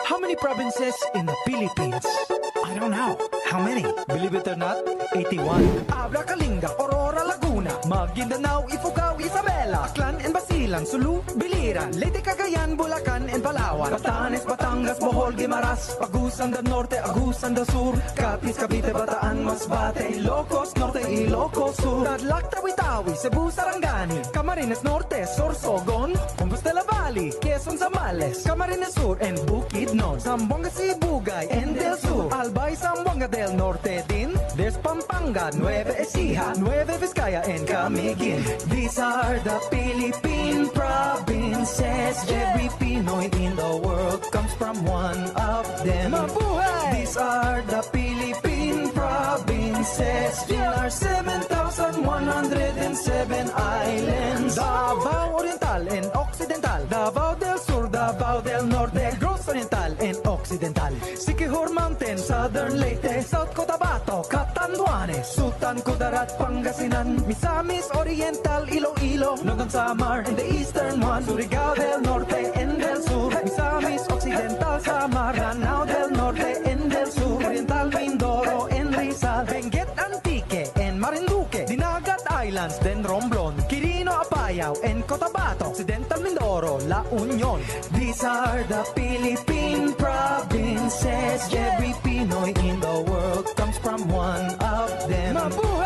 How many provinces in the Philippines? I don't know. How many? Believe it or not, 81. Abra, Kalinga, Aurora, Laguna, Maguindanao, Ifugao, Isabela, Aklan and Basilan, Sulu, Biliran, Leyte, Cagayan, Bulacan and Palawan, Batanes, Batangas, Bohol, Guimaras, Agusan del Norte, Agusan del Sur, Capiz, Cavite, Bataan, Masbate, Ilocos Norte, Ilocos Sur, Tadlac, Tawi-Tawi, Cebu, Sarangani, Camarines Norte, Sorsogon, Compostela Valley, Quezon, Zambales, Camarines Sur and Bukidnon, Zamboanga, Sibugay and Del Sur, Albay, Zamboanga del Norte din, there's Pampanga, Nueva Ecija, Nueva Vizcaya and Camiguin. These are the Philippine provinces. Every Pinoy in the world comes from one of them. Mabuhay! These are the Philippine provinces. There are 7,107 islands. Davao Oriental and Occidental, Davao del Sur, Davao del Norte, Negros Oriental and Occidental, Siquijor Mountain, Southern Leyte, South Cotabato, Catanduanes, Sultan Kudarat, Pangasinan, Misamis Oriental, Iloilo, Nogon Samar, and the eastern one, Surigao del Norte and del Sur, Misamis Occidental, Samar, Lanao del Norte and del Sur, Oriental, Mindoro and Rizal, Benguet, Antique and Marinduque, Dinagat Islands, then Romblon, Quirino, Apayao and Cotabato, Occidental Mindoro, La Union. These are the Philippine provinces. Every Pinoy in the world comes from one of them. Mabuhay!